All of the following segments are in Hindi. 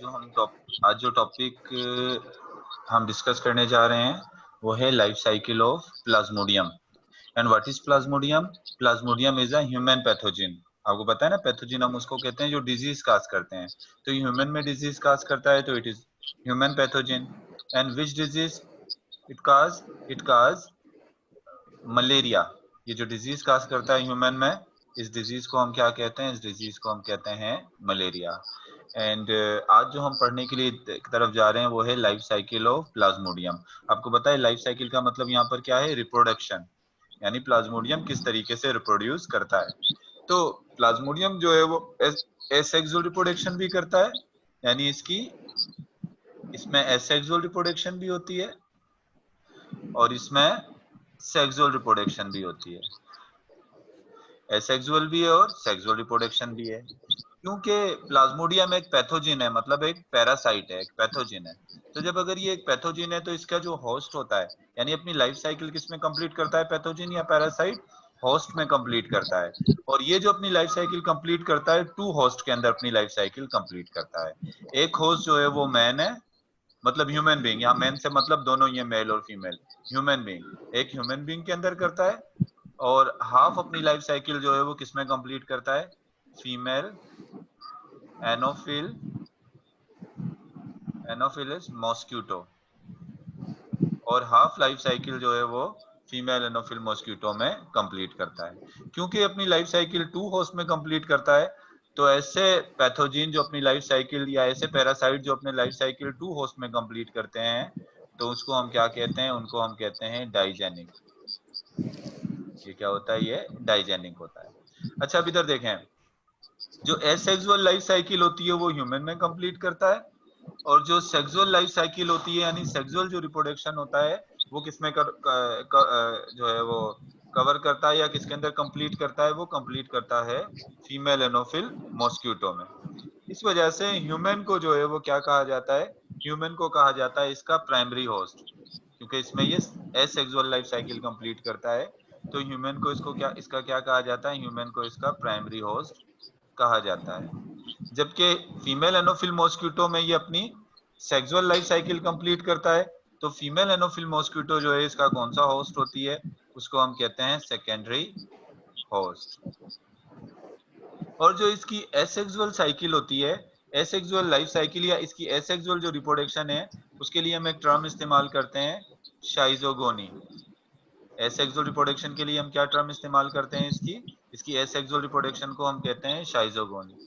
आज जो टॉपिक हम डिस्कस करने जा रहे हैं वो है life cycle of Plasmodium. And what is Plasmodium? Plasmodium is a human pathogen. आपको पता है ना, पैथोजन हम उसको कहते हैं जो डिजीज काज करते हैं। तो ह्यूमन में डिजीज काज करता है तो it is human pathogen. And which disease it cause malaria. ये जो डिजीज काज करता है ह्यूमन में, इस डिजीज को हम क्या कहते हैं? इस डिजीज को हम कहते हैं मलेरिया। एंड आज जो हम पढ़ने के लिए तरफ जा रहे हैं वो है लाइफ साइकिल ऑफ प्लाज्मोडियम। आपको पता है लाइफ साइकिल का मतलब यहाँ पर क्या है? रिप्रोडक्शन, यानी प्लाज्मोडियम किस तरीके से रिप्रोड्यूस करता है। तो प्लाज्मोडियम जो है वो एसेक्सुअल रिप्रोडक्शन भी करता है, यानी इसमें एसेक्सुअल रिप्रोडक्शन भी होती है और इसमें सेक्सुअल रिप्रोडक्शन भी होती है। एसेक्सुअल भी है और सेक्सुअल रिप्रोडक्शन भी है, क्योंकि प्लाज्मोडियम एक पैथोजिन है, मतलब एक पैरासाइट है, एक पैथोजिन है। तो जब अगर ये एक पैथोजिन है तो इसका जो होस्ट होता है, यानी अपनी लाइफ साइकिल किसमें कंप्लीट करता है? पैथोजिन या पैरासाइट? होस्ट में कंप्लीट करता है। और ये जो अपनी लाइफ साइकिल कंप्लीट करता है, टू होस्ट के अंदर अपनी लाइफ साइकिल कंप्लीट करता है। एक होस्ट जो है वो मैन है, मतलब ह्यूमन बीइंग। यहाँ मैन से मतलब दोनों, ये मेल और फीमेल। ह्यूमन बीइंग एक ह्यूमन बीइंग के अंदर करता है, और हाफ अपनी लाइफ साइकिल जो है वो किसमें कंप्लीट करता है? Female Anopheles mosquito. और हाफ लाइफ साइकिल जो है वो फीमेल एनोफिल मॉस्क्यूटो में कंप्लीट करता है। क्योंकि अपनी लाइफ साइकिल टू होस्ट में कंप्लीट करता है, तो ऐसे पैथोजिन जो अपनी लाइफ साइकिल, या ऐसे पैरासाइट जो अपने लाइफ साइकिल टू होस्ट में कंप्लीट करते हैं, तो उसको हम क्या कहते हैं? उनको हम कहते हैं डाइजेनिक। ये क्या होता है? ये डाइजेनिक होता है। अच्छा, अब इधर देखें, जो एसेक्सुअल लाइफ साइकिल होती है वो ह्यूमन में कंप्लीट करता है, और जो सेक्सुअल लाइफ साइकिल होती है, यानी सेक्सुअल जो रिप्रोडक्शन होता है, वो किसमें जो है वो कवर करता है, या किसके अंदर कंप्लीट करता है? वो कंप्लीट करता है फीमेल एनोफिल मॉस्क्यूटो में। इस वजह से ह्यूमन को जो है वो क्या कहा जाता है? ह्यूमन को कहा जाता है इसका प्राइमरी होस्ट, क्योंकि इसमें ये एसेक्सुअल लाइफ साइकिल कंप्लीट करता है। तो ह्यूमन को इसका क्या कहा जाता है? ह्यूमन को इसका प्राइमरी होस्ट कहा जाता है। जबकि फीमेल एनोफिल मॉस्क्यूटो में ये अपनी सेक्सुअल लाइफ साइकिल कंप्लीट करता है। तो फीमेल एनोफिल मॉस्क्यूटो जो है इसका कौन सा होस्ट होती है? उसको हम कहते हैं सेकेंडरी होस्ट। और जो इसकी एसेक्सुअल साइकिल होती है, एसेक्सुअल लाइफ साइकिल, या इसकी एसेक्सुअल जो रिप्रोडक्शन है, उसके लिए हम एक टर्म इस्तेमाल करते हैं, शाइजोगोनी। एसेक्सुअल रिप्रोडक्शन के लिए हम क्या टर्म इस्तेमाल करते हैं? इसकी एसेक्सुअल रिप्रोडक्शन को हम कहते हैं शाइजोगोनी।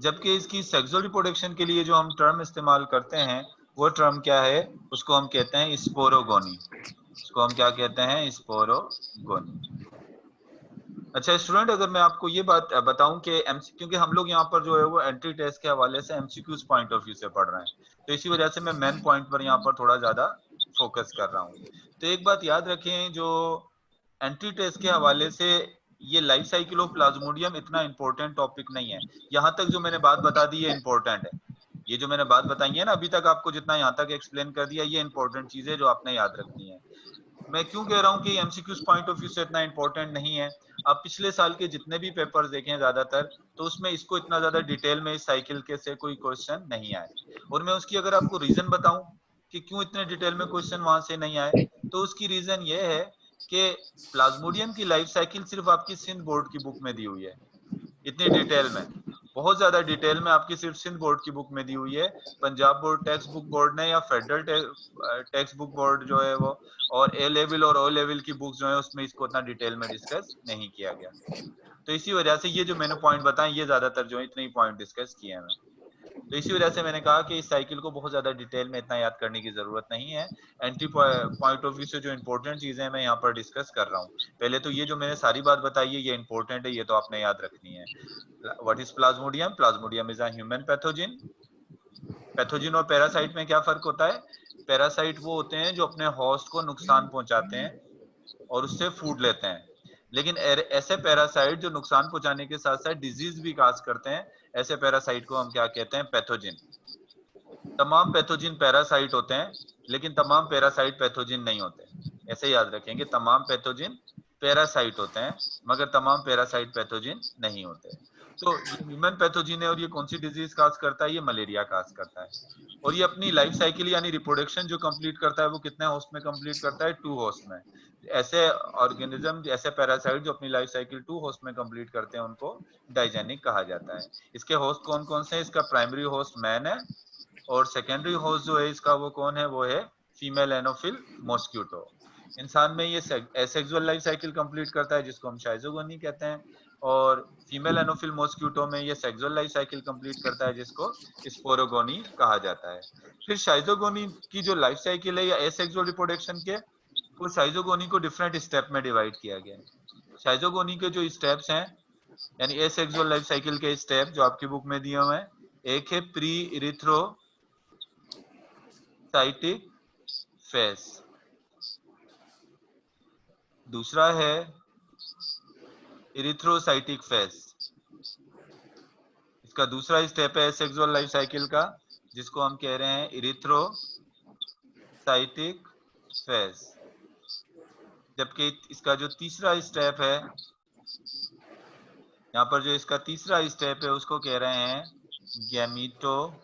जबकि इसकी सेक्सुअल रिप्रोडक्शन के लिए जो हम टर्म इस्तेमाल करते हैं, वो टर्म क्या है? उसको हम कहते हैं स्पोरोगोनी। उसको हम क्या कहते हैं? स्पोरोगोनी। अच्छा स्टूडेंट, अगर मैं आपको ये बात बताऊं कि क्योंकि हम लोग यहाँ पर जो है वो एंट्री टेस्ट के हवाले से एमसीक्यूज पॉइंट ऑफ व्यू से पढ़ रहे हैं, तो इसी वजह से मैं मेन पॉइंट पर यहाँ पर थोड़ा ज्यादा फोकस कर रहा हूँ। तो एक बात याद रखें, जो एंट्री टेस्ट के हवाले से ये लाइफ साइकिल ऑफ प्लाज्मोडियम इतना इंपॉर्टेंट टॉपिक नहीं है। यहाँ तक जो मैंने बात बता दी है इंपॉर्टेंट है। ये जो मैंने बात बताई है ना अभी तक, आपको जितना यहाँ तक एक्सप्लेन कर दिया, ये इंपॉर्टेंट चीजें जो आपने याद रखनी है। मैं क्यों कह रहा हूँ कि एमसीक्यूज पॉइंट ऑफ व्यू से इतना इंपॉर्टेंट नहीं है? आप पिछले साल के जितने भी पेपर्स देखें ज्यादातर, तो उसमें इसको इतना ज्यादा डिटेल में इस साइकिल के से कोई क्वेश्चन नहीं आए। और मैं उसकी अगर आपको रीजन बताऊं कि क्यों इतने डिटेल में क्वेश्चन वहां से नहीं आए, तो उसकी रीजन ये है कि प्लाज्मोडियम की लाइफ साइकिल सिर्फ आपकी सिंध बोर्ड की बुक में दी हुई है, इतनी डिटेल में, बहुत ज्यादा डिटेल में आपकी सिर्फ सिंध बोर्ड की बुक में दी हुई है। Punjab board text book board ने, या फेडरल टेक्स्ट बुक बोर्ड जो है वो, और ए लेवल और ओ लेवल की बुक्स जो है उसमें इसको उतना डिटेल में डिस्कस नहीं किया गया। तो इसी वजह से ये जो मैंने पॉइंट बताए, ये ज्यादातर जो है इतने ही पॉइंट डिस्कस किए हैं। तो इसी वजह से मैंने कहा कि इस साइकिल को बहुत ज्यादा डिटेल में इतना याद करने की जरूरत नहीं है। एंट्री पॉइंट ऑफ व्यू से जो इंपॉर्टेंट चीजें मैं यहाँ पर डिस्कस कर रहा हूँ, पहले तो ये जो मैंने सारी बात बताई है ये इंपॉर्टेंट है, ये तो आपने याद रखनी है। What is Plasmodium? Plasmodium is a human pathogen. Pathogen और पैरासाइट में क्या फर्क होता है? पैरासाइट वो होते हैं जो अपने होस्ट को नुकसान पहुंचाते हैं और उससे फूड लेते हैं। लेकिन ऐसे पैरासाइट जो नुकसान पहुंचाने के साथ साथ डिजीज भी काज करते हैं, ऐसे पैरासाइट को हम क्या कहते हैं? पैथोजन। तमाम पैथोजन पैरासाइट होते हैं, लेकिन तमाम पैरासाइट पैथोजन नहीं होते। ऐसे याद रखेंगे, तमाम पैथोजन पैरासाइट होते हैं, मगर तमाम पैरासाइट पैथोजन नहीं होते। तो ये ह्यूमन पैथोजन है और ये कौन सी डिजीज काज करता है, ये मलेरिया काज करता है। और ये अपनी लाइफ साइकिल यानी रिप्रोडक्शन जो कंप्लीट करता है वो कितने होस्ट में कंप्लीट करता है, 2 होस्ट में। ऐसे ऑर्गेनिज्म, ऐसे पैरासाइट जो अपनी लाइफ साइकिल 2 होस्ट में कंप्लीट करते हैं उनको डाइजेनिक कहा जाता है। इसके होस्ट कौन कौन से हैं, इसका प्राइमरी होस्ट मैन है और सेकेंडरी होस्ट जो है इसका वो कौन है, वो है फीमेल एनोफिल मॉस्क्यूटो। इंसान में ये एसेक्सुअल लाइफ साइकिल कंप्लीट करता है जिसको हम शाइजोगोनी कहते हैं, और फीमेल एनोफिल मॉस्क्यूटो में ये सेक्सुअल लाइफ साइकिल कंप्लीट करता है जिसको स्पोरोगोनी कहा जाता है। फिर शाइजोगोनी की जो लाइफ साइकिल है या एसेक्सुअल रिप्रोडक्शन के, वो शाइजोगोनी को डिफरेंट स्टेप में डिवाइड किया गया है। शाइजोगोनी के जो स्टेप्स हैं यानी एसेक्सुअल लाइफ साइकिल के स्टेप जो आपकी बुक में दिए हुए हैं, एक है प्री इरिथ्रोसाइटिक फेज, दूसरा है इरिथ्रोसाइटिक फेज, इसका दूसरा स्टेप है सेक्सुअल लाइफ साइकिल का जिसको हम कह रहे हैं इरिथ्रोसाइटिक फेज। जबकि इसका जो तीसरा स्टेप है, यहाँ पर जो इसका तीसरा स्टेप है उसको कह रहे हैं गैमीटोसाइटोजेनेसिस,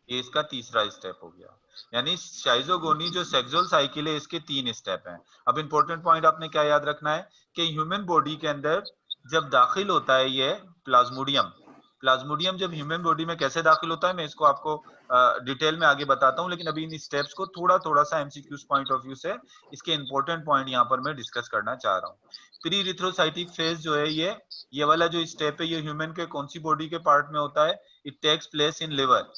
ये इसका तीसरा स्टेप हो गया। यानी शाइजोगोनी जो सेक्सुअल साइकिल है इसके 3 स्टेप हैं। अब इंपॉर्टेंट पॉइंट आपने क्या याद रखना है कि ह्यूमन बॉडी के अंदर जब दाखिल होता है ये प्लाज्मोडियम, प्लाज्मोडियम जब ह्यूमन बॉडी में कैसे दाखिल होता है मैं इसको आपको डिटेल में आगे बताता हूं, लेकिन अभी इन स्टेप्स को थोड़ा सा एमसीक्यूज पॉइंट ऑफ व्यू से इसके इंपॉर्टेंट पॉइंट यहाँ पर मैं डिस्कस करना चाह रहा हूँ। प्री इरिथ्रोसाइटिक फेज जो है ये वाला जो स्टेप है ये ह्यूमन के कौन सी बॉडी के पार्ट में होता है, it takes place in liver.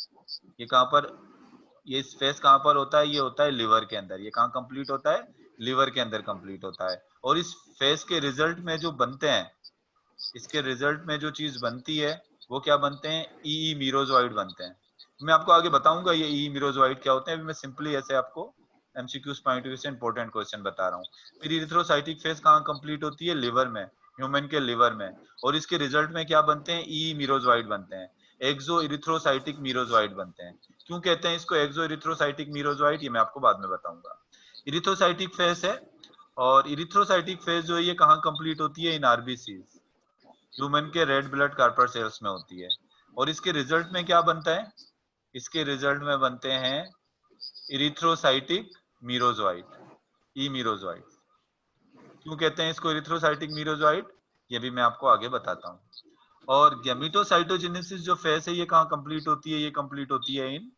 ये कहां पर, ये फेज कहां पर होता है, ये होता है लिवर के अंदर। ये कहां कंप्लीट होता है, लिवर के अंदर कंप्लीट होता है। और इस फेज के रिजल्ट में जो बनते हैं, इसके रिजल्ट में जो चीज बनती है वो क्या बनते हैं, ई मीरोजोइड बनते हैं। मैं आपको आगे बताऊंगा ये ई मीरोजोइड क्या होते हैं, अभी मैं सिंपली ऐसे आपको एमसीक्यूज पॉइंट ऑफ व्यू से इंपॉर्टेंट क्वेश्चन बता रहा हूँ। फिर इरिथ्रोसाइटिक फेज कहां कंप्लीट होती है, लिवर में, ह्यूमन के लिवर में। और इसके रिजल्ट में क्या बनते हैं, ई मीरोजोइड बनते हैं, एक्सो इरिथ्रोसाइटिक मीरोजोइड बनते हैं। क्यों कहते हैं इसको एक्सो इरिथ्रोसाइटिक मीरोजोइड, ये मैं आपको बाद में बताऊंगा। इरिथ्रोसाइटिक फेज है, और इरिथ्रोसाइटिक फेज जो है ये कहां कंप्लीट होती है, इन आरबीसीज, ह्यूमन के रेड ब्लड कार्पसेल्स में होती है। और इसके रिजल्ट में क्या बनता है, इसके रिजल्ट में बनते हैं इरिथ्रोसाइटिक मीरोजोइड, ई मीरोजोइड। क्यों कहते हैं इसको इरिथ्रोसाइटिक मीरोजोइड, ये भी मैं आपको आगे बताता हूँ। और गैमीटोसाइटोजेनेसिस जो फेज है ये कहां कंप्लीट होती है, ये कंप्लीट होती है इन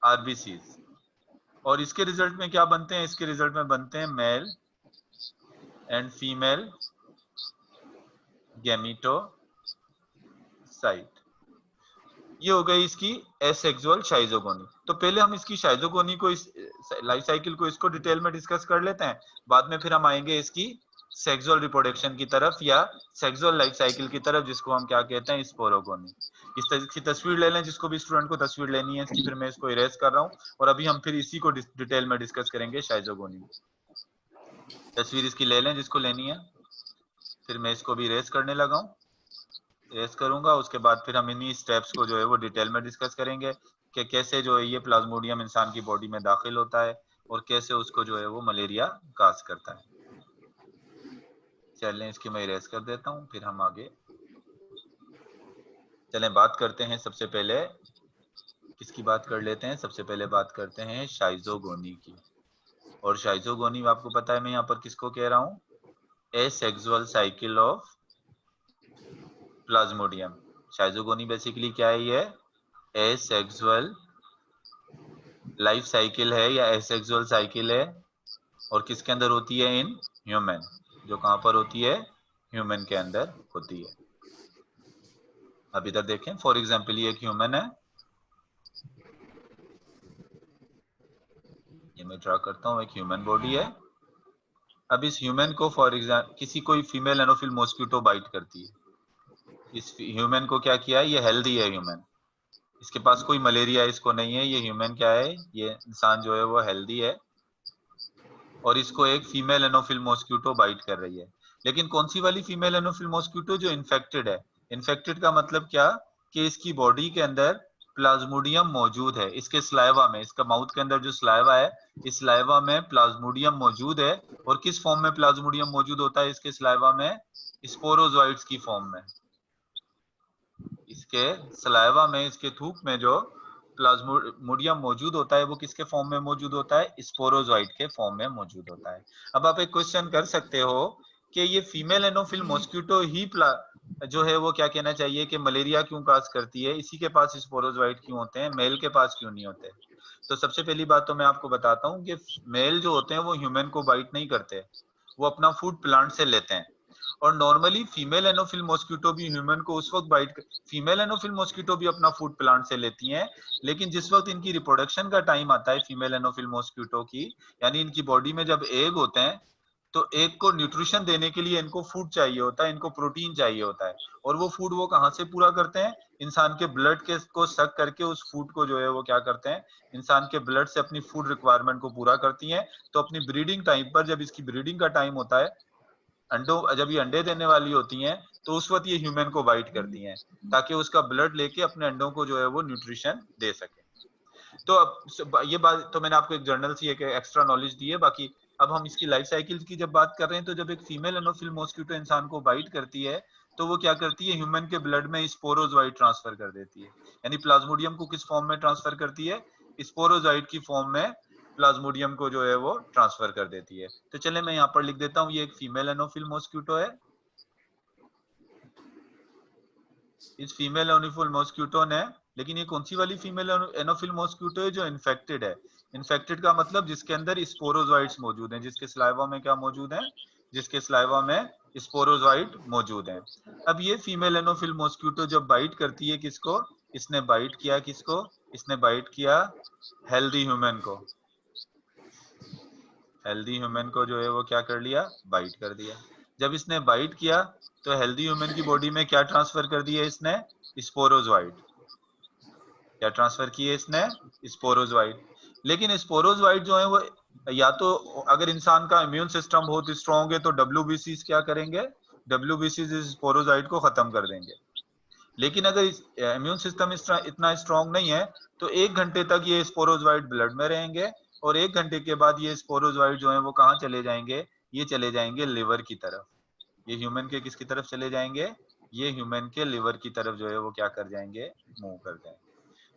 आरबीसीज। और इसके रिजल्ट में क्या बनते हैं, इसके रिजल्ट में बनते हैं मेल एंड फीमेल गैमीटोसाइट। ये हो गई इसकी एसेक्सुअल शाइजोगोनी। तो पहले हम इसकी शाइजोगोनी को, इस लाइफ साइकिल को, इसको डिटेल में डिस्कस कर लेते हैं। बाद में फिर हम आएंगे इसकी सेक्सुअल रिप्रोडक्शन की तरफ या सेक्सुअल लाइफ साइकिल की तरफ, जिसको हम क्या कहते हैं, स्पोरोगोनी। इस तरह की तस्वीर ले लें, जिसको भी स्टूडेंट को तस्वीर लेनी है इसकी, फिर मैं इसको इरेज कर रहा हूँ और अभी हम फिर इसी को डिटेल में डिस्कस करेंगे, शाइजोगोनी। तस्वीर इसकी ले लें जिसको लेनी है, फिर मैं इसको भी इरेज करने लगा हूँ, इरेज करूंगा। उसके बाद फिर हम इन्हीं स्टेप्स को जो है वो डिटेल में डिस्कस करेंगे कि कैसे जो है ये प्लाज्मोडियम इंसान की बॉडी में दाखिल होता है और कैसे उसको जो है वो मलेरिया काज करता है। चलें इसकी मैं इरेज कर देता हूँ, फिर हम आगे चलें बात करते हैं। सबसे पहले किसकी बात कर लेते हैं, सबसे पहले बात करते हैं शाइजोगोनी की। और शाइजोगोनी आपको पता है मैं यहाँ पर किसको कह रहा हूँ, asexual cycle of plasmodium. Schizogony basically क्या है, ये एसेक्सुअल लाइफ साइकिल है या एसेक्सुअल साइकिल है, और किसके अंदर होती है, इन ह्यूमन। जो कहां पर होती है, ह्यूमन के अंदर होती है। अब इधर देखें, फॉर एग्जांपल ये एक ह्यूमन है, ये मैं ड्रा करता हूँ, एक ह्यूमन बॉडी है। अब इस ह्यूमन को फॉर एग्जांपल किसी कोई फीमेल एनोफिल मॉस्किटो बाइट करती है। इस ह्यूमन को क्या किया है, ये हेल्दी है ह्यूमन, इसके पास कोई मलेरिया इसको नहीं है। ये ह्यूमन क्या है, ये इंसान जो है वो हेल्दी है, और इसको एक फीमेल एनोफिल मॉस्किटो बाइट कर रही है। लेकिन कौन सी वाली फीमेल एनोफिल मॉस्किटो, जो इन्फेक्टेड है। इन्फेक्टेड का मतलब क्या, कि इसकी बॉडी के अंदर प्लाज्मोडियम मौजूद है इसके स्लाइवा में, इसका माउथ के अंदर जो स्लाइवा है, इस स्लाइवा में प्लाज्मोडियम मौजूद है। और किस फॉर्म में प्लाज्मोडियम मौजूद होता है इसके स्लाइवा में? स्पोरोजोइट्स की फॉर्म में। इसके सलाइवा में, इसके थूक में जो प्लाज्मोडियम मौजूद होता है वो किसके फॉर्म में मौजूद होता है? स्पोरोजोइट के फॉर्म में मौजूद होता है। अब आप एक क्वेश्चन कर सकते हो कि ये फीमेल एनोफिल मॉस्किटो ही जो है वो क्या कहना चाहिए कि मलेरिया क्यों काज करती है, इसी के पास स्पोरोजोइट क्यों होते हैं, मेल के पास क्यों नहीं होते? तो सबसे पहली बात तो मैं आपको बताता हूँ कि मेल जो होते हैं वो ह्यूमन को बाइट नहीं करते, वो अपना फूड प्लांट से लेते हैं। और नॉर्मली फीमेल एनोफिल मॉस्किटो भी ह्यूमन को उस वक्त बाइट, फीमेल एनोफिल मॉस्किटो भी अपना फूड प्लांट से लेती हैं, लेकिन जिस वक्त इनकी रिप्रोडक्शन का टाइम आता है फीमेल एनोफिल मॉस्किटो की, यानी इनकी बॉडी में जब एग होते हैं, तो एग को न्यूट्रिशन देने के लिए इनको फूड चाहिए होता है, इनको प्रोटीन चाहिए होता है। और वो फूड वो कहाँ से पूरा करते हैं? इंसान के ब्लड के को सक करके उस फूड को जो है वो क्या करते हैं, इंसान के ब्लड से अपनी फूड रिक्वायरमेंट को पूरा करती हैं। तो अपनी ब्रीडिंग टाइम पर, जब इसकी ब्रीडिंग का टाइम होता है, अंडों जब ये अंडे देने वाली होती हैं, तो उस वक्त ये ह्यूमन को बाइट करती हैं ताकि उसका ब्लड लेके अपने अंडों को जो है वो न्यूट्रिशन दे सके। तो अब ये बात तो मैंने आपको एक जर्नल से एक एक्स्ट्रा नॉलेज दी है। बाकी अब हम इसकी लाइफ साइकिल की जब बात कर रहे हैं, तो जब एक फीमेल एनोफिल मॉस्किटो इंसान को बाइट करती है, तो वो क्या करती है, ह्यूमन के ब्लड में स्पोरोजोइट ट्रांसफर कर देती है। यानी प्लाज्मोडियम को किस फॉर्म में ट्रांसफर करती है? स्पोरोजोइट की फॉर्म में प्लाज्मोडियम को जो है वो ट्रांसफर कर देती है। तो चले मैं यहाँ पर लिख देता हूँ, ये एक फीमेल एनोफिल मॉस्किटो है। इस फीमेल एनोफिल मॉस्किटो ने, लेकिन ये कौन सी वाली फीमेल एनोफिल मॉस्किटो है? जो इन्फेक्टेड है। इन्फेक्टेड का मतलब जिसके अंदर स्पोरोजोइट्स मौजूद हैं, जिसके स्लाइवा में क्या मौजूद है? जिसके स्लाइवा में स्पोरोजोइट मौजूद है। अब ये फीमेल एनोफिल मॉस्किटो जब बाइट करती है किसको? इसने बाइट किया किसको? इसने बाइट किया हेल्दी ह्यूमन को। हेल्दी ह्यूमन को जो है वो क्या कर लिया? बाइट कर दिया। जब इसने बाइट किया तो हेल्दी ह्यूमन की बॉडी में क्या ट्रांसफर कर दिया इसने? स्पोरोजोइट। क्या ट्रांसफर किए इसने? स्पोरोजोइट। लेकिन स्पोरोजोइट जो है वो, या तो अगर इंसान का इम्यून सिस्टम बहुत स्ट्रॉन्ग है तो डब्ल्यूबीसी क्या करेंगे? डब्ल्यूबीसी इस स्पोरोजोइट को खत्म कर देंगे। लेकिन अगर इम्यून सिस्टम इतना स्ट्रॉन्ग नहीं है, तो 1 घंटे तक ये स्पोरोजोइट ब्लड में रहेंगे, और 1 घंटे के बाद ये स्पोरोजोइट जो है वो कहाँ चले जाएंगे? ये चले जाएंगे लिवर की तरफ। ये ह्यूमन के किसकी तरफ चले जाएंगे? ये ह्यूमन के लिवर की तरफ जो है वो क्या कर जाएंगे? मूव कर जाएंगे।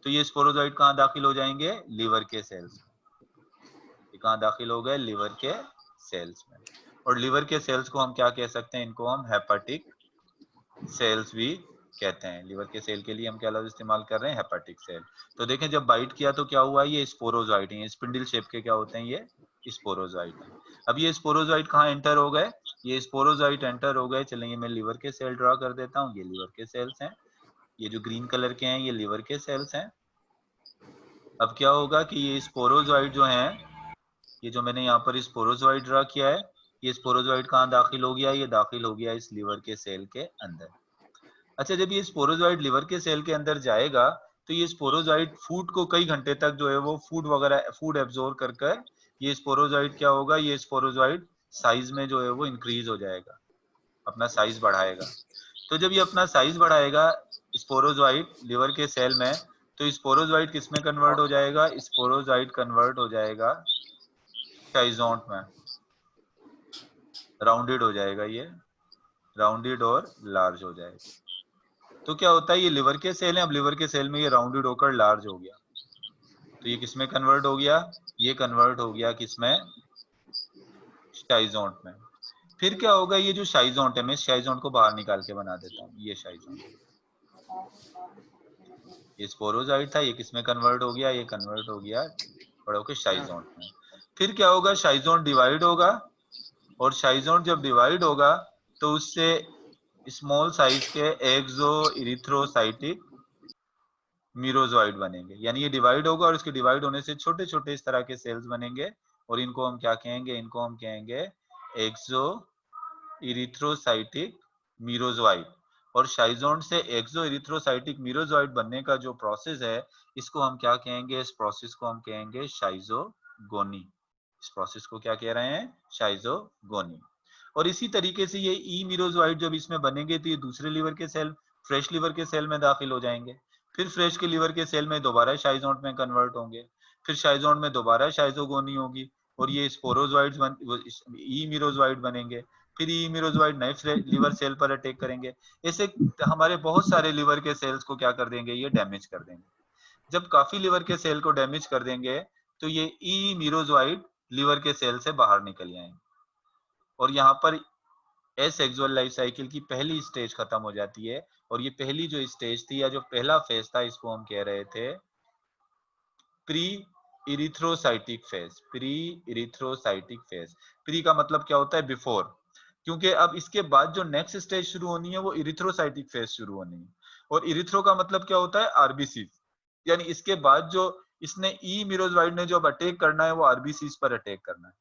तो ये स्पोरोजोइट कहाँ दाखिल हो जाएंगे? लिवर के सेल्स में। ये कहाँ दाखिल हो गए? लिवर के सेल्स में। और लिवर के सेल्स को हम क्या कह सकते हैं? इनको हम हेपेटिक सेल्स भी कहते हैं। लिवर के सेल के लिए हम क्या लफ्ज इस्तेमाल कर रहे हैं? Hepatic cell. तो देखें जब बाइट किया तो क्या हुआ? ये स्पोरोजोइट है, स्पिंडल शेप के क्या होते हैं? ये स्पोरोजोइट है। अब ये स्पोरोजोइट कहाँ एंटर हो गए? ये स्पोरोजोइट एंटर हो गए, चलेंगे मैं लिवर के सेल ड्रा कर देता हूँ। ये लिवर के सेल्स हैं, ये जो ग्रीन कलर के हैं ये लिवर के सेल्स हैं। अब क्या होगा कि ये स्पोरोजोइट जो हैं, ये जो मैंने यहाँ पर स्पोरोजोइट ड्रा किया है, ये स्पोरोजोइट कहाँ दाखिल हो गया? ये दाखिल हो गया इस लिवर के सेल के अंदर। अच्छा, जब ये स्पोरोजोइट लिवर के सेल के अंदर जाएगा तो ये स्पोरोजोइट फूड को कई घंटे तक जो है वो फूड वगैरह फूड एब्जॉर्ब कर कर ये स्पोरोजोइट क्या होगा? ये स्पोरोजोइट साइज में जो है वो इंक्रीज हो जाएगा, अपना साइज बढ़ाएगा। तो जब ये अपना साइज बढ़ाएगा स्पोरोजोइट लिवर के सेल में, तो स्पोरोजोइट किस में कन्वर्ट हो जाएगा? स्पोरोजोइट कन्वर्ट हो जाएगा शाइजोंट में, राउंडेड हो जाएगा, ये राउंडेड और लार्ज हो जाएगा। तो क्या होता है, ये लिवर के सेल है, अब लिवर के सेल में ये राउंडेड होकर लार्ज हो गया, तो ये किसमें कन्वर्ट हो गया? ये कन्वर्ट हो गया किसमें? शाइजोंट में। फिर क्या होगा? ये जो शाइजोंट है, मैं शाइजोंट को बाहर निकाल के बना देता हूँ। ये शाइजोंट, ये स्पोरोजोइट था, ये किसमें कन्वर्ट हो गया? ये कन्वर्ट हो गया बड़ा होकर शाइजोंट में। फिर क्या होगा? शाइजोंट डिवाइड होगा, और शाइजोंट जब डिवाइड होगा तो उससे स्मॉल साइज के एक्सो इरिथ्रोसाइटिक मीरोजोइड बनेंगे। यानी ये डिवाइड होगा और इसके डिवाइड होने से छोटे छोटे इस तरह के सेल्स बनेंगे, और इनको हम क्या कहेंगे? इनको हम कहेंगे एक्सो इरिथ्रोसाइटिक मीरोजोइड। और शाइजोंट से एक्सो इरिथ्रोसाइटिक मीरोजोइड बनने का जो प्रोसेस है, इसको हम क्या कहेंगे? इस प्रोसेस को हम कहेंगे शाइजोगोनी। इस प्रोसेस को क्या कह रहे हैं? शाइजोगोनी। और इसी तरीके से ये ई मीरोजोइड जब इसमें बनेंगे तो ये दूसरे लीवर के सेल, फ्रेश लीवर के सेल में दाखिल हो जाएंगे। फिर फ्रेश के लीवर के सेल में दोबारा शाइजोन में कन्वर्ट होंगे, फिर शाइजोन में दोबारा शाइजोगोनी होगी और ये स्पोरोजोइड्स ई मीरोजोइड बनेंगे, फिर ई मीरोजोइड नए लीवर सेल पर अटैक करेंगे। ऐसे हमारे बहुत सारे लीवर के सेल्स को क्या कर देंगे, ये डैमेज कर देंगे। जब काफी लीवर के सेल को डैमेज कर देंगे तो ये ई मीरोजोइड लीवर के सेल से बाहर निकल जाएंगे और यहाँ पर एसेक्सुअल लाइफ साइकिल की पहली स्टेज खत्म हो जाती है। और ये पहली जो स्टेज थी या जो पहला फेज था, इसको हम कह रहे थे pre erythrocytic phase. Pre erythrocytic phase, pre का मतलब क्या होता है, बिफोर, क्योंकि अब इसके बाद जो नेक्स्ट स्टेज शुरू होनी है वो इरिथ्रोसाइटिक फेज शुरू होनी है। और इरिथ्रो का मतलब क्या होता है, आरबीसी, यानी इसके बाद जो इसने ई मीरोजोइड ने जो अटैक करना है वो आरबीसी पर अटैक करना है।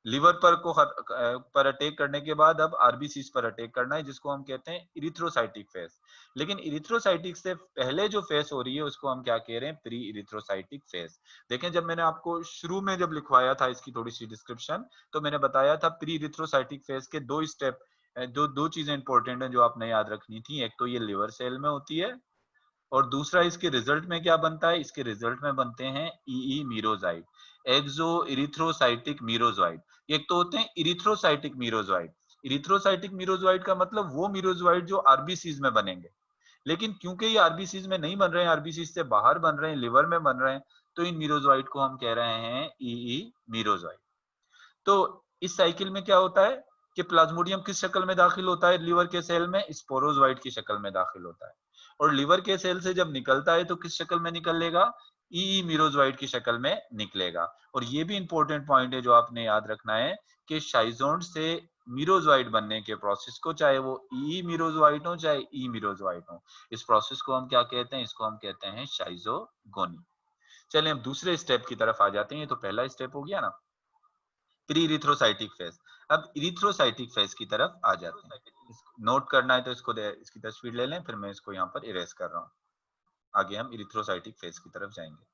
लिवर पर अटैक करने के बाद अब आरबीसीज पर अटैक करना है, जिसको हम कहते हैं इरिथ्रोसाइटिक फेज। लेकिन इरिथ्रोसाइटिक से पहले जो फेज हो रही है उसको हम क्या कह रहे हैं, प्री इरिथ्रोसाइटिक फेज। देखें, जब मैंने आपको शुरू में जब लिखवाया था इसकी थोड़ी सी डिस्क्रिप्शन, तो मैंने बताया था प्री इरिथ्रोसाइटिक फेज के दो स्टेप, दो चीजें इंपॉर्टेंट है जो आपने याद रखनी थी। एक तो ये लिवर सेल में होती है और दूसरा इसके रिजल्ट में क्या बनता है, इसके रिजल्ट में बनते हैं ई मीरोजाइड, एक्सो इरिथ्रोसाइटिक मीरोजोइड। एक तो होते हैं इरिथ्रोसाइटिक मीरोजोइड। इरिथ्रोसाइटिक मीरोजोइड का मतलब वो मीरोजोइड जो आरबीसीज में बनेंगे, लेकिन क्योंकि ये आरबीसीज में नहीं बन रहे हैं, आरबीसीज से बाहर बन रहे हैं, लिवर में बन रहे हैं, तो इन मीरोजोइड को हम कह रहे हैं ई मीरोजोइड। तो इस साइकिल में क्या होता है कि प्लाज्मोडियम किस शक्ल में दाखिल होता है लिवर के सेल में, स्पोरोजोइड की शक्ल में दाखिल होता है। और लिवर के सेल से जब निकलता है तो किस शक्ल में निकलेगा, ई मीरोजोइड की शक्ल में निकलेगा। और ये भी इंपॉर्टेंट पॉइंट है जो आपने याद रखना है कि शाइजोन से मीरोजोइड बनने के प्रोसेस को, चाहे वो ई मीरोजोइड हो चाहे ई मीरोजोइड हो, इस प्रोसेस को हम क्या कहते हैं, इसको हम कहते हैं शाइजोगोनी। चलिए हम दूसरे स्टेप की तरफ आ जाते हैं। ये तो पहला स्टेप हो गया ना, प्री इरिथ्रोसाइटिक फेज। अब इरिथ्रोसाइटिक फेज की तरफ आ जाते हैं। नोट करना है तो इसकी तस्वीर ले लें, फिर मैं इसको यहाँ पर इरेज कर रहा हूँ। आगे हम इरिथ्रोसाइटिक फेज की तरफ जाएंगे।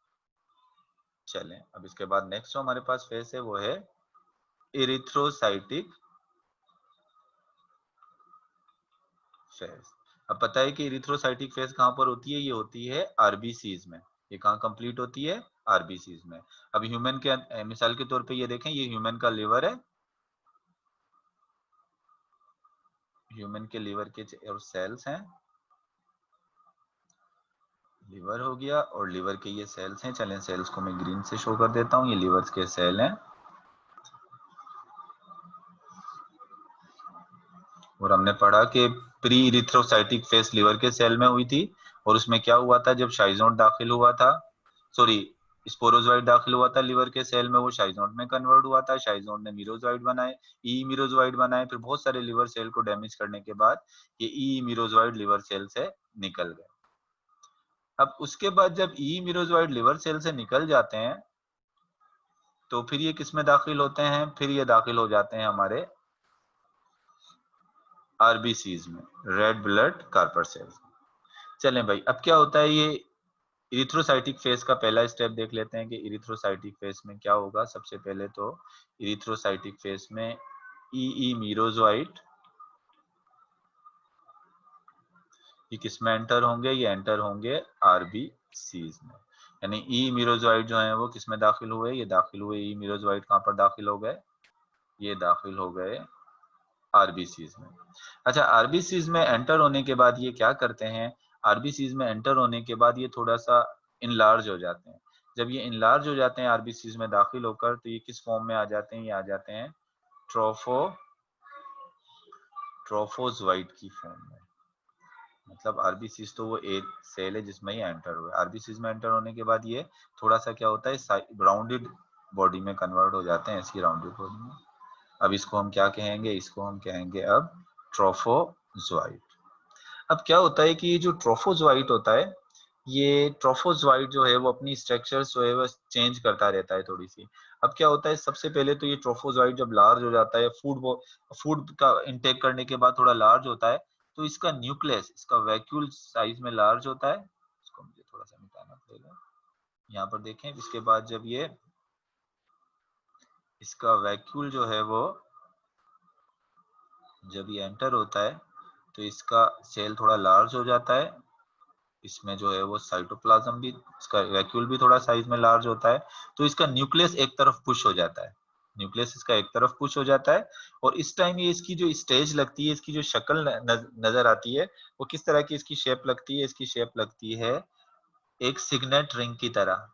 चलें, अब इसके बाद नेक्स्ट जो हमारे पास फेज है वो है इरिथ्रोसाइटिक फेज। अब पता है कि इरिथ्रोसाइटिक फेज कहाँ पर होती है, ये होती है आरबीसीज में। ये कहाँ कंप्लीट होती है, आरबीसीज में। अब ह्यूमन के मिसाल के तौर पे ये देखें, ये ह्यूमन का लिवर है, ह्यूमन के लिवर के और सेल्स हैं, लिवर हो गया और लिवर के ये सेल्स हैं। चलें सेल्स को मैं ग्रीन से शो कर देता हूँ, ये लिवर के सेल हैं। और हमने पढ़ा कि प्री इरिथ्रोसाइटिक फेज लिवर के सेल में हुई थी और उसमें क्या हुआ था, जब शाइजोन दाखिल हुआ था, सॉरी स्पोरोजोइड दाखिल हुआ था लिवर के सेल में, वो शाइजोन में कन्वर्ट हुआ था, शाइजोन ने मीरोजोइड बनाए, ई मीरोजोइड बनाए, फिर बहुत सारे लिवर सेल को डैमेज करने के बाद ये ई मीरोजोइड लिवर सेल से निकल गए। अब उसके बाद जब ई मीरोजोइड लिवर सेल से निकल जाते हैं तो फिर ये किस में दाखिल होते हैं, फिर ये दाखिल हो जाते हैं हमारे आरबीसीज में, रेड ब्लड कॉर्पसेल्स। चलें भाई, अब क्या होता है, ये इरिथ्रोसाइटिक फेज का पहला स्टेप देख लेते हैं कि इरिथ्रोसाइटिक फेज में क्या होगा। सबसे पहले तो इरिथ्रोसाइटिक फेज में ई मीरोजोइड ये किस में एंटर होंगे, ये एंटर होंगे आरबीसीज में। यानी ई मीरोजोइड जो है वो किस में दाखिल हुए, ये दाखिल हुए, ई मीरोजोइड कहाँ पर दाखिल हो गए, ये दाखिल हो गए आरबीसीज में। अच्छा, आरबीसीज में एंटर होने के बाद ये क्या करते हैं, आरबीसीज में एंटर होने के बाद ये थोड़ा सा इनलार्ज हो जाते हैं। जब ये इनलार्ज हो जाते हैं आरबीसीज में दाखिल होकर, तो ये किस फॉर्म में आ जाते हैं, ये आ जाते हैं ट्रोफोजोइड की फॉर्म में। मतलब आरबीसीज तो वो एक सेल है जिसमें ये एंटर हुए। आरबीसीज में एंटर होने के बाद ये थोड़ा सा क्या होता है, राउंडेड बॉडी में कन्वर्ट हो जाते हैं, ऐसी राउंडेड बॉडी में। अब इसको हम क्या कहेंगे, इसको हम कहेंगे अब ट्रोफोजोइट। अब क्या होता है कि ये जो ट्रोफोजोइट होता है, ये ट्रोफोजोइट जो है वो अपनी स्ट्रक्चर जो है वो चेंज करता रहता है थोड़ी सी। अब क्या होता है, सबसे पहले तो ये ट्रोफोजोइट जब लार्ज हो जाता है, फूड का इंटेक करने के बाद थोड़ा लार्ज होता है, तो इसका न्यूक्लियस, इसका वैक्यूल साइज में लार्ज होता है। इसको मुझे थोड़ा सा मिटाना पड़ेगा। यहाँ पर देखें, इसके बाद जब ये इसका वैक्यूल जो है वो जब ये एंटर होता है तो इसका सेल थोड़ा लार्ज हो जाता है इसमें जो है वो साइटोप्लाज्म भी, इसका वैक्यूल भी थोड़ा साइज में लार्ज होता है, तो इसका न्यूक्लियस एक तरफ पुश हो जाता है, न्यूक्लियस इसका एक तरफ पुश हो जाता है, और इस टाइम ये इसकी जो स्टेज लगती है, इसकी जो शक्ल नजर आती है, वो किस तरह की इसकी शेप लगती है, इसकी शेप लगती है एक सिग्नेट रिंग की तरह,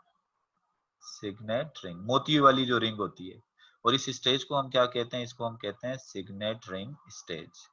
सिग्नेट रिंग, मोती वाली जो रिंग होती है। और इस स्टेज को हम क्या कहते हैं, इसको हम कहते हैं सिग्नेट रिंग स्टेज,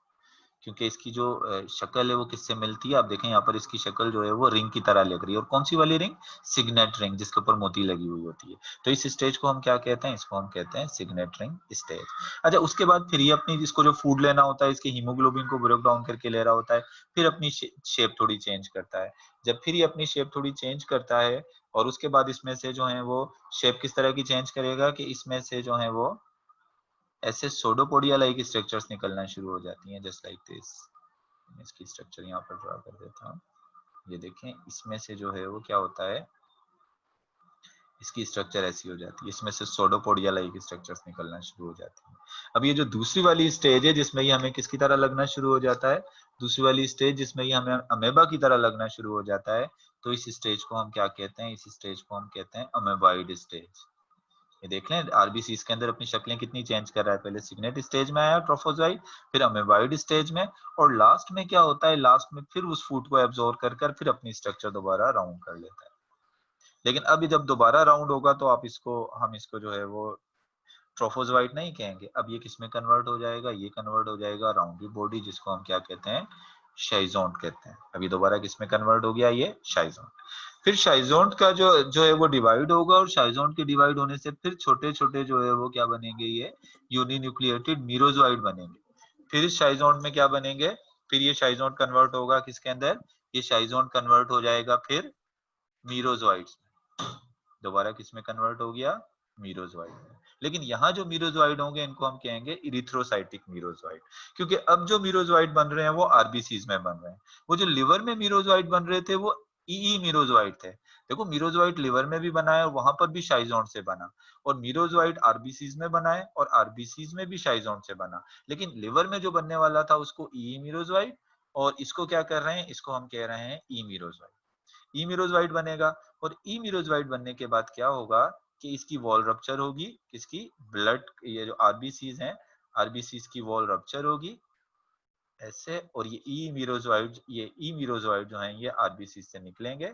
क्योंकि इसकी जो शक्ल है वो किससे मिलती है, आप देखें यहाँ पर इसकी शक्ल जो है वो रिंग की तरह लग रही है, और कौन सी वाली रिंग, सिग्नेट रिंग, जिसके ऊपर मोती लगी हुई होती है। तो इस स्टेज को हम क्या कहते हैं, इसको हम कहते हैं सिग्नेट रिंग स्टेज। अच्छा, उसके बाद फिर ये अपनी, इसको जो फूड लेना होता है, इसके हीमोग्लोबिन को ब्रेक डाउन करके ले रहा होता है, फिर अपनी शेप थोड़ी चेंज करता है। जब फिर ये अपनी शेप थोड़ी चेंज करता है, और उसके बाद इसमें से जो है वो शेप किस तरह की चेंज करेगा कि इसमें से जो है वो ऐसे सोडोपोडिया लाइक स्ट्रक्चर्स निकलना शुरू हो जाती हैं, जस्ट लाइक दिस। इसकी स्ट्रक्चर यहाँ पर ड्रा कर देता हूँ, ये देखें, इसमें से जो है वो क्या होता है, इसकी स्ट्रक्चर ऐसी हो जाती है, इसमें से सोडोपोडिया लाइक स्ट्रक्चर्स निकलना शुरू हो जाती हैं। अब ये जो दूसरी वाली स्टेज है जिसमें ये हमें किसकी तरह लगना शुरू हो जाता है, दूसरी वाली स्टेज जिसमें ये हमें अमेबा की तरह लगना शुरू हो जाता है, तो इस स्टेज को हम क्या कहते हैं, इस स्टेज को हम कहते हैं अमेबाइड स्टेज। ये देख लें, आरबीसी इसके अंदर अपनी शक्लें कितनी चेंज कर रहा है, पहले सिग्नेट स्टेज में आया ट्रोफोजोइट, फिर अमेबाइड स्टेज में, और लास्ट में क्या होता है, लास्ट में फिर उस फूड को एब्जॉर्ब कर कर फिर अपनी स्ट्रक्चर दोबारा राउंड कर लेता है। लेकिन अभी जब दोबारा राउंड होगा तो आप इसको, हम इसको जो है वो ट्रोफोजोइट नहीं कहेंगे, अब ये किस में कन्वर्ट हो जाएगा, ये कन्वर्ट हो जाएगा राउंडेड बॉडी, जिसको हम क्या कहते हैं, शाइजोन्ट कहते हैं। अभी दोबारा किस में कन्वर्ट हो गया, ये शाइजोन्ट। फिर शाइजोन्ट का जो जो है वो डिवाइड होगा, और शाइजोन्ट के डिवाइड होने से फिर छोटे छोटे जो है वो क्या बनेंगे, ये यूनिन्यूक्लिएटेड मीरोजोइड बनेंगे। फिर इस शाइजोन्ट में क्या बनेंगे, फिर ये शाइजोन्ट कन्वर्ट होगा किसके अंदर, ये शाइजोन्ट कन्वर्ट हो जाएगा फिर मीरोजोइड्स में, दोबारा किस में कन्वर्ट हो गया, मीरोजोइड में। लेकिन यहाँ जो मीरोजोइड होंगे इनको हम कहेंगे इरिथ्रोसाइटिक मीरोजोइड, क्योंकि अब जो मीरोजोइड बन रहे हैं वो आरबीसीज में बन रहे हैं। वो जो लिवर में मीरोजोइड बन रहे थे वो ई मीरोजोइड थे। देखो, मीरोजोइड लिवर में भी बना है और वहां पर भी शाइजोन से बना, और मीरोजोइड आरबीसीज में बना है और आरबीसीज में भी शाइजोन से बना। लेकिन लिवर में जो बनने वाला था उसको ई मीरोजोइड, और इसको क्या कर रहे हैं, इसको हम कह रहे हैं ई मीरोजोइड। ई मीरोजोइड बनेगा, और ई मीरोजोइड बनने के बाद क्या होगा कि इसकी वॉल रप्चर होगी, किसकी, ब्लड, ये जो आरबीसीज हैं, आरबीसीज की वॉल रप्चर होगी ऐसे, और ये ई मीरोजोइड जो हैं ये आरबीसी से निकलेंगे,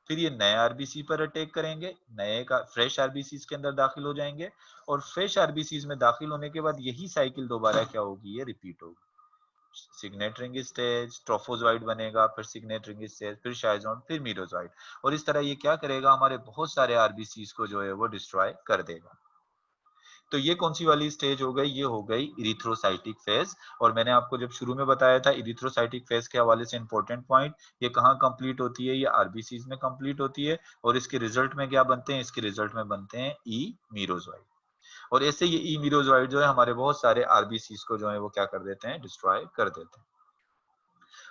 फिर ये नए आरबीसी पर अटैक करेंगे, नए का फ्रेश आरबीसी के अंदर दाखिल हो जाएंगे, और फ्रेश आरबीसी में दाखिल होने के बाद यही साइकिल दोबारा क्या होगी, ये रिपीट होगी। सिग्नेट रिंग स्टेज, ट्रोफोजोइड बनेगा, फिर सिग्नेट रिंग स्टेज, फिर शाइजोन, फिर मीरोजोइड, और इस तरह ये क्या करेगा, हमारे बहुत सारे आरबीसीज को जो है वो डिस्ट्रॉय कर देगा। तो ये कौन सी वाली स्टेज हो गई, ये हो गई इरिथ्रोसाइटिक फेज। और मैंने आपको जब शुरू में बताया था इरिथ्रोसाइटिक फेज के हवाले से इंपॉर्टेंट पॉइंट, ये कहाँ कंप्लीट होती है, ये आरबीसीज में कंप्लीट होती है, और इसके रिजल्ट में क्या बनते हैं, इसके रिजल्ट में बनते हैं ई मीरोजोइड। और ऐसे ये ई मीरोजोइड जो है हमारे बहुत सारे आरबीसीज को जो है वो क्या कर देते हैं, डिस्ट्रॉय कर देते हैं।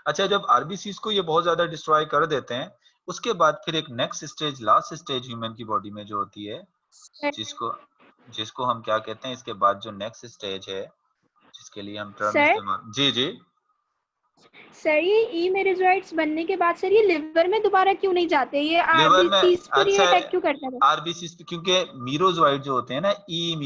अच्छा, जब आरबीसीज को ये बहुत ज्यादा डिस्ट्रॉय कर देते हैं, उसके बाद फिर एक next stage, last stage human की बॉडी में जो होती है, जिसको जिसको हम क्या कहते हैं, इसके बाद जो नेक्स्ट स्टेज है जिसके लिए हम टर्म सर इस्तेमाल, जी जी सर ये ई मेरिजोइड्स बनने के बाद सर ये लिवर में दोबारा क्यों नहीं जाते, ये लिवर में, आरबीसीज पर ये अच्छा, अटैक क्यों करते हैं? आरबीसीज, क्योंकि मीरोजोइड जो होते हैं ना, ई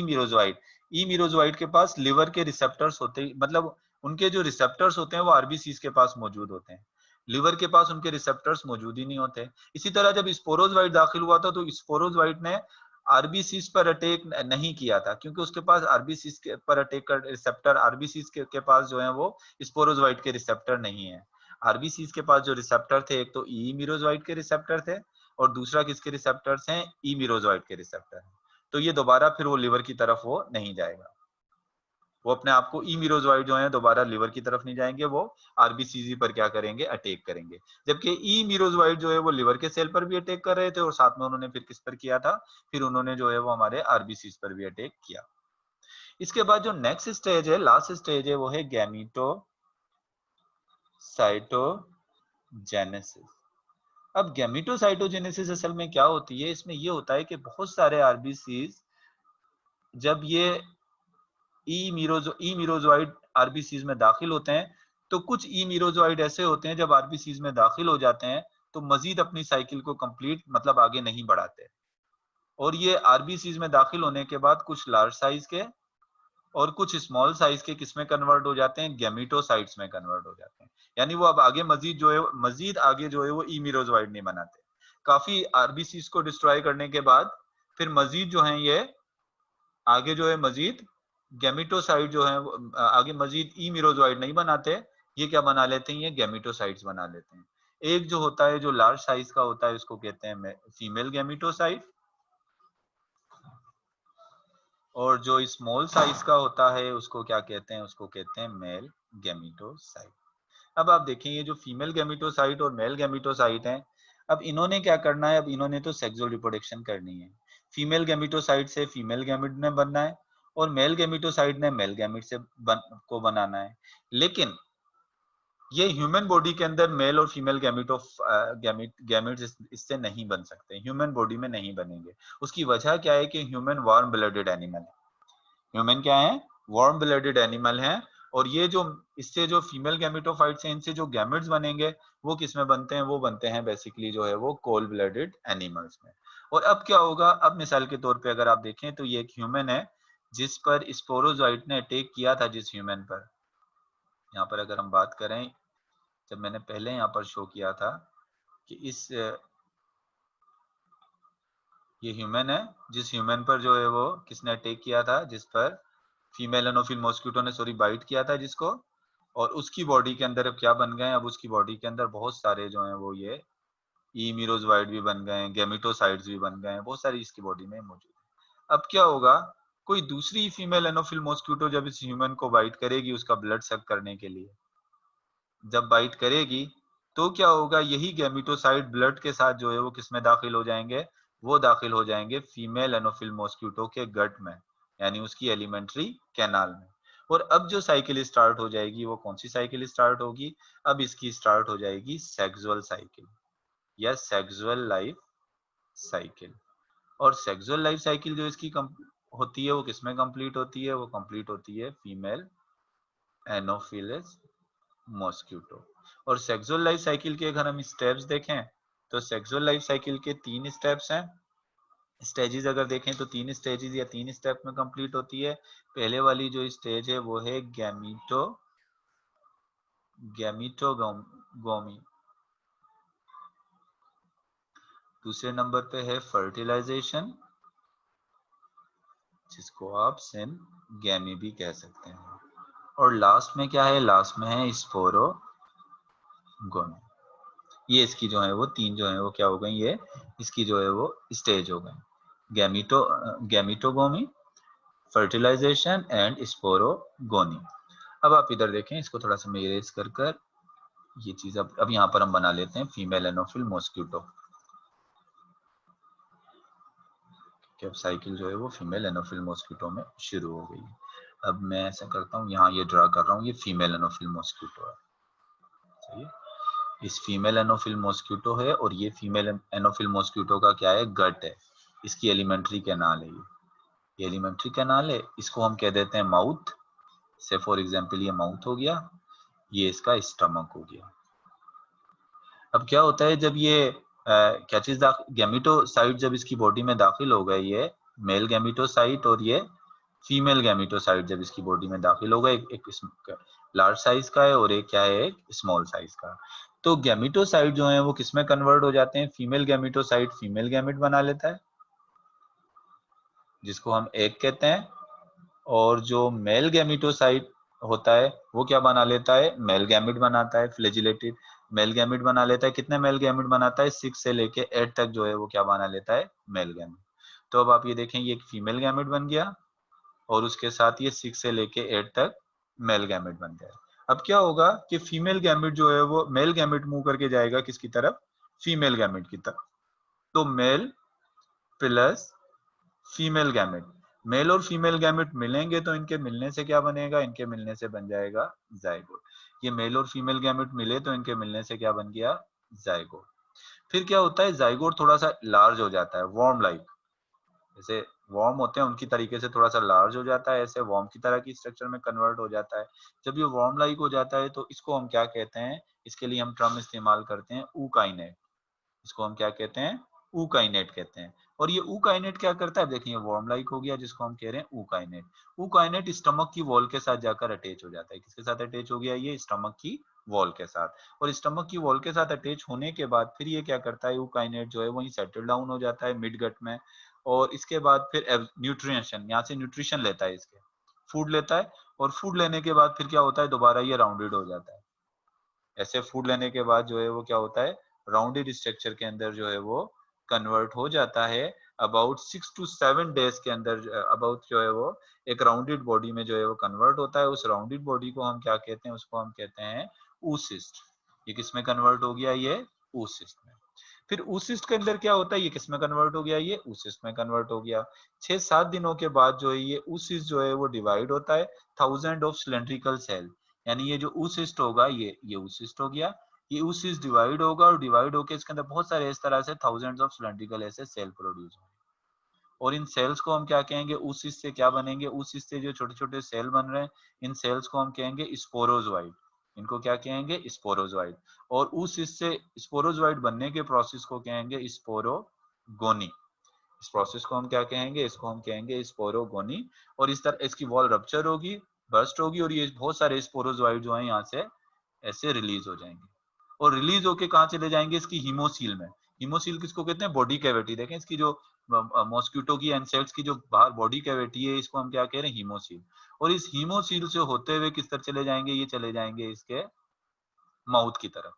मीरोजोइड के पास लिवर के रिसेप्टर्स होते हैं, मतलब उनके जो रिसेप्टर्स होते हैं वो आरबीसीज के पास मौजूद होते हैं, लिवर के पास उनके रिसेप्टर्स मौजूद ही नहीं होते। इसी तरह जब स्पोरोजोइड दाखिल हुआ था तो स्पोरोजोइड ने आरबीसीज पर अटैक नहीं किया था, क्योंकि उसके पास आरबीसीज के पर अटैक का रिसेप्टर, आरबीसीज के पास जो है वो स्पोरोजोइड के रिसेप्टर नहीं है। आरबीसीज के पास जो रिसेप्टर थे, एक तो ई मीरोजोइड के रिसेप्टर थे, और दूसरा किसके रिसेप्टर्स हैं, ई मीरोजोइड के रिसेप्टर। तो ये दोबारा फिर वो लिवर की तरफ वो नहीं जाएगा, वो अपने आप को ई मीरोजोइड जो है दोबारा लिवर की तरफ नहीं जाएंगे, वो आरबीसीजी पर क्या करेंगे, अटैक करेंगे। जबकि ई मीरोजोइड जो है वो लिवर के सेल पर भी अटैक कर रहे थे, और साथ में उन्होंने फिर किस पर किया था, फिर उन्होंने जो है वो हमारे आरबीसीज पर भी अटैक किया। इसके बाद जो नेक्स्ट स्टेज है, लास्ट स्टेज है, वो है गैमीटोसाइटोजेनेसिस। अब गैमीटोसाइटोजेनेसिस असल में क्या होती है, इसमें ये होता है कि बहुत सारे आरबीसीज जब ये ई मीरोजोइड आरबीसीज में दाखिल होते हैं तो कुछ ई मीरोजॉइड ऐसे होते हैं जब आरबीसीज में दाखिल हो जाते हैं तो मजीद अपनी साइकिल को कंप्लीट मतलब आगे नहीं बढ़ाते, और ये आरबीसीज में दाखिल होने के बाद कुछ लार्ज साइज के और कुछ स्मॉल साइज के किसमें कन्वर्ट हो जाते हैं, गैमेटोसाइट्स में कन्वर्ट हो जाते हैं। यानी वो अब आगे मजीद आगे जो है वो ई मीरोजॉइड नहीं बनाते। काफी आरबीसीज को डिस्ट्रॉय करने के बाद फिर मजीद जो है ये आगे जो है मजीद गैमेटोसाइट जो है आगे मजीद ई मीरोजॉइड नहीं बनाते, ये क्या बना लेते हैं, ये गैमेटोसाइट्स बना लेते हैं। एक जो होता है जो लार्ज साइज का होता है उसको कहते हैं फीमेल गैमेटोसाइट, और जो स्मॉल साइज का होता है उसको क्या कहते हैं, उसको कहते हैं मेल गैमेटोसाइट। अब आप देखें ये जो फीमेल गैमेटोसाइट और मेल गैमेटोसाइट हैं, अब इन्होंने क्या करना है, अब इन्होंने तो सेक्सुअल रिप्रोडक्शन करनी है। फीमेल गैमेटोसाइट से फीमेल गैमेट ने बनना है और मेल गैमेटोसाइट ने मेल गैमेट से को बनाना है। लेकिन ये ह्यूमन बॉडी के अंदर मेल और फीमेल गैमेट्स इससे नहीं बन सकते, ह्यूमन बॉडी में नहीं बनेंगे। उसकी वजह क्या है कि ह्यूमन वार्म ब्लडेड एनिमल है। ह्यूमन क्या है, वार्म ब्लडेड एनिमल है, और ये जो इससे जो फीमेल गैमेटोफाइट्स हैं इनसे जो गैमेट्स बनेंगे वो किसमें बनते हैं, वो बनते हैं बेसिकली जो है वो कोल्ड ब्लडेड एनिमल्स में। और अब क्या होगा, अब मिसाल के तौर पे अगर आप देखें तो ये एक ह्यूमन है जिस पर स्पोरोजोइट ने अटैक किया था, जिस ह्यूमन पर, यहाँ पर अगर हम बात करें, जब मैंने पहले यहाँ पर शो किया था कि ये ह्यूमन है जिस ह्यूमन पर जो है वो किसने अटैक किया था, जिस पर फीमेल एनोफिल मॉस्किटो ने बाइट किया था जिसको, और उसकी बॉडी के अंदर अब क्या बन गए, अब उसकी बॉडी के अंदर बहुत सारे जो हैं वो ये ई मीरोजोइड भी बन गए हैं, गैमेटोसाइट्स भी बन गए हैं, बहुत सारी इसकी बॉडी में मौजूद है। अब क्या होगा, कोई दूसरी फीमेल एनोफिल मॉस्किटो जब इस ह्यूमन को बाइट करेगी उसका ब्लड सक करने के लिए, जब बाइट करेगी तो क्या होगा, यही गैमेटोसाइट ब्लड के साथ जो है वो किसमें दाखिल हो जाएंगे, वो दाखिल हो जाएंगे फीमेल एनोफिल मॉस्किटो के गट में, यानी उसकी एलिमेंट्री कैनाल में। और अब जो साइकिल स्टार्ट हो जाएगी वो कौन सी साइकिल स्टार्ट होगी, अब इसकी स्टार्ट हो जाएगी सेक्सुअल साइकिल या सेक्सुअल लाइफ साइकिल। और सेक्सुअल लाइफ साइकिल जो इसकी होती है वो किसमें कंप्लीट होती है, वो कंप्लीट होती है फीमेल एनोफिलस मॉस्किटो। और सेक्सुअल लाइफ साइकिल के अगर हम स्टेप्स देखें तो सेक्सुअल लाइफ साइकिल के 3 स्टेप्स हैं। स्टेजेस अगर देखें तो 3 स्टेजेस या 3 स्टेप में कंप्लीट होती है। पहले वाली जो स्टेज है वो है गैमीटोगोमी, दूसरे नंबर पे है फर्टिलाइजेशन जिसको आप सिनगैमी भी कह सकते हैं, और लास्ट में क्या है, लास्ट में है स्पोरोगोमी। ये इसकी जो है वो 3 जो है वो क्या हो गई, ये इसकी जो है वो स्टेज हो गई, गैमीटोगोमी, फर्टिलाइजेशन एंड स्पोरोगोनी। अब आप इधर देखें, इसको थोड़ा सा मैं इरेज कर ये चीज अब यहाँ पर हम बना लेते हैं फीमेल एनोफिल मॉस्किटो। अब साइकिल जो है वो फीमेल एनोफिल मॉस्किटो में शुरू हो गई है। अब मैं ऐसा करता हूँ, यहाँ ये ड्रा कर रहा हूँ, ये फीमेल एनोफिल मॉस्किटो है, सही है। इस फीमेल एनोफिल मॉस्किटो है और ये फीमेल एनोफिल मॉस्किटो का क्या है, गट है, इसकी एलिमेंट्री कैनाल है, ये एलिमेंट्री कैनाल है, इसको हम कह देते हैं माउथ से, फॉर एग्जांपल ये माउथ हो गया, ये इसका स्टमक हो गया। अब क्या होता है जब ये क्या चीज गैमेटोसाइट जब इसकी बॉडी में दाखिल हो गई, ये मेल गैमेटोसाइट और ये फीमेल गैमेटोसाइट जब इसकी बॉडी में दाखिल हो गए, एक लार्ज साइज का है और एक क्या है, एक स्मॉल साइज का। तो गैमेटोसाइट जो है वो किसमें कन्वर्ट हो जाते हैं, फीमेल गैमेटोसाइट फीमेल गैमेट बना लेता है जिसको हम एग कहते हैं, और जो मेल गैमेटोसाइट होता है वो क्या बना लेता है, मेल गैमेट बनाता है, फ्लैजिलेटेड मेल गैमेट बना लेता है। कितने मेल गैमेट बनाता है, 6 से लेके 8 तक जो है वो क्या बना लेता है, मेल गैमेट। तो अब आप ये देखें, ये एक फीमेल गैमेट बन गया और उसके साथ ये 6 से लेके 8 तक मेल गैमेट बन गया। अब क्या होगा कि फीमेल गैमेट जो है वो मेल गैमेट मूव करके जाएगा किसकी तरफ, फीमेल गैमेट की तरफ। तो male plus female gamete, male और फीमेल गैमेट मिलेंगे तो इनके मिलने से क्या बनेगा, इनके मिलने से बन जाएगा जाइगोट। ये मेल और फीमेल गैमेट मिले तो इनके मिलने से क्या बन गया, जाइगोट। फिर क्या होता है, जाइगोट थोड़ा सा लार्ज हो जाता है, वार्म लाइक, जैसे वॉर्म होते हैं उनकी तरीके से थोड़ा सा लार्ज हो जाता है, ऐसे वॉर्म की तरह की स्ट्रक्चर में कन्वर्ट हो जाता है। जब ये वॉर्म लाइक हो जाता है तो इसको हम क्या कहते हैं, इसके लिए हम टर्म इस्तेमाल करते हैं ऊकाइनेट। इसको हम क्या कहते हैं, ऊकाइनेट कहते हैं। और ये ऊकाइनेट क्या करता है, देखिए वार्म लाइक हो गया जिसको हम कह रहे हैं ऊकाइनेट। ऊकाइनेट स्टमक की वॉल के साथ जाकर अटैच हो जाता है। किसके साथ अटैच हो गया, ये स्टमक की वॉल के साथ। और स्टमक की वॉल के साथ अटैच होने के बाद फिर ये क्या करता है, ऊकाइनेट जो है वहीं सेटल डाउन हो जाता है मिड गट में। और इसके बाद फिर न्यूट्रिशन, यहाँ से न्यूट्रिशन लेता है, इसके फूड लेता है। और फूड लेने के बाद फिर क्या होता है, दोबारा ये राउंडेड हो जाता है। ऐसे फूड लेने के बाद जो है वो क्या होता है, राउंडेड स्ट्रक्चर के अंदर जो है वो कन्वर्ट हो जाता है। अबाउट 6 to 7 डेज के अंदर अबाउट जो है वो एक राउंडेड बॉडी में जो है वो कन्वर्ट होता है। उस राउंडेड बॉडी को हम क्या कहते हैं, उसको हम कहते हैं oocyst। ये किस में कन्वर्ट हो गया, ये oocyst में। फिर oocyst के अंदर क्या होता है, ये किस में कन्वर्ट हो गया, ये oocyst में कन्वर्ट हो गया। 6-7 दिनों के बाद जो है ये oocyst जो है वो डिवाइड होता है 1000 ऑफ सिलेंड्रिकल सेल। यानी ये जो oocyst होगा, ये oocyst हो गया। ये oocyst डिवाइड होगा और डिवाइड होके इसके अंदर बहुत सारे इस तरह से थाउजेंड्स ऑफ सिलेंड्रिकल ऐसे सेल प्रोड्यूस होंगे। और इन सेल्स को हम क्या कहेंगे, oocyst से क्या बनेंगे, oocyst से जो छोटे छोटे सेल बन रहे हैं इन सेल्स को हम कहेंगे स्पोरोजोइड। इनको क्या कहेंगे, स्पोरोजोइड। और oocyst से स्पोरोजोइड बनने के प्रोसेस को कहेंगे स्पोरोगोनी। इस प्रोसेस को हम क्या कहेंगे, इसको हम कहेंगे स्पोरोगोनी। और इस तरह इसकी वॉल रप्चर होगी, बर्स्ट होगी और ये बहुत सारे स्पोरोजोइड जो है यहाँ से ऐसे रिलीज हो जाएंगे। और रिलीज होके कहाँ चले जाएंगे, इसकी हीमोसील में। हीमोसील किसको कहते हैं, बॉडी कैविटी। देखें इसकी जो मॉस्किटो की इंसेक्ट्स की जो बाहर बॉडी कैविटी है, इसको हम क्या कह रहे हैं, हीमोसील। और इस हीमोसील से होते हुए किस तरफ चले जाएंगे, ये चले जाएंगे इसके माउथ की तरफ।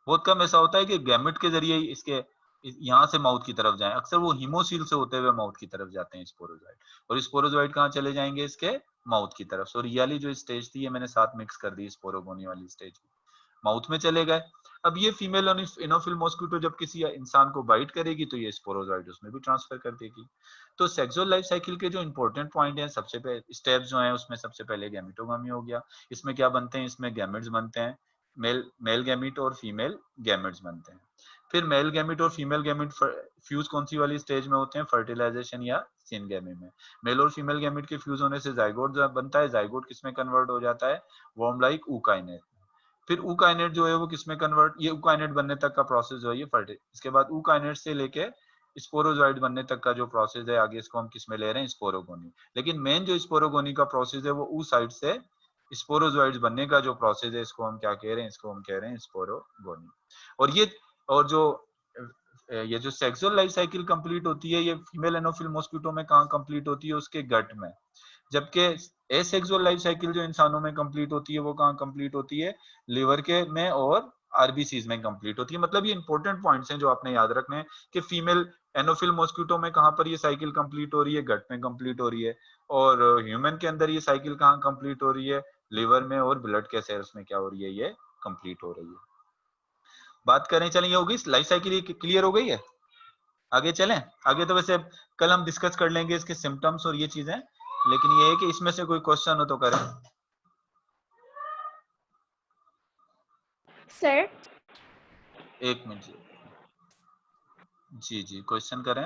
बहुत कम ऐसा होता है कि गैमेट के जरिए इसके यहाँ से माउथ की तरफ जाएं, अक्सर वो हीमोसील से होते हुए माउथ की तरफ जाते हैं स्पोरोजोइड। और स्पोरोजोइड कहाँ चले जाएंगे, इसके माउथ की तरफ। सो ये वाली जो स्टेज थी ये मैंने साथ मिक्स कर दी, स्पोरोगोनी वाली स्टेज माउथ में चले गए। अब ये फीमेल एनोफिल मॉस्किटो जब किसी इंसान को बाइट करेगी तो ये स्पोरोजोइड उसमें भी ट्रांसफर कर देगी। तो सेक्सुअल लाइफ साइकिल के जो इंपॉर्टेंट पॉइंट हैं, सबसे पहले स्टेप्स जो हैं उसमें सबसे पहले गैमेटोगामी हो गया। इसमें क्या बनते हैं, इसमें गैमेट्स बनते हैं, मेल गैमेट और फीमेल गैमेट्स बनते हैं। फिर मेल गैमेट और फीमेल गैमेट फ्यूज कौन सी वाली स्टेज में होते हैं, फर्टिलाइजेशन या सिनगेमी में। मेल और फीमेल गैमेट के फ्यूज होने से जाइगोट बनता है। जाइगोट किसमें कन्वर्ट हो जाता है, वॉर्म लाइक ऊकाइनेट। फिर ऊकाइनेट जो है वो किसमें कन्वर्ट, ये ऊकाइनेट बनने तक का प्रोसेस जो है ये फर्टिल। इसके बाद ऊकाइनेट से लेके स्पोरोजोइड बनने तक का जो प्रोसेस है आगे इसको हम किसमें ले रहे हैं, स्पोरोगोनी। लेकिन मेन जो स्पोरोगोनी का प्रोसेस है वो ऊ साइड से स्पोरोजोइड्स बनने का जो प्रोसेस है इसको हम क्या कह रहे हैं, इसको हम कह रहे हैं स्पोरोगोनी। और ये और जो ये जो सेक्सुअल लाइफ साइकिल कंप्लीट होती है ये फीमेल एनोफिल मॉस्किटो में कहाँ कंप्लीट होती है, उसके गट में। जबकि एसेक्सुअल लाइफ साइकिल जो इंसानों में कंप्लीट होती है वो कहाँ कंप्लीट होती है, लिवर के में और आरबीसीज में कंप्लीट होती है। मतलब ये इंपॉर्टेंट पॉइंट्स हैं जो आपने याद रखने हैं कि फीमेल एनोफिल मॉस्किटो में कहाँ पर ये साइकिल कंप्लीट हो रही है, गट में कंप्लीट हो रही है। और ह्यूमन के अंदर ये साइकिल कहाँ कंप्लीट हो रही है, लिवर में और ब्लड के सेल्स में क्या हो रही है, ये कंप्लीट हो रही है। बात करें, चलें ये होगी लाइफ साइकिल, ये क्लियर हो गई है। आगे चलें, आगे तो वैसे कल हम डिस्कस कर लेंगे इसके सिम्टम्स और ये चीजें, लेकिन ये है कि इसमें से कोई क्वेश्चन हो तो करें। सर 1 मिनट जी, जी क्वेश्चन करें।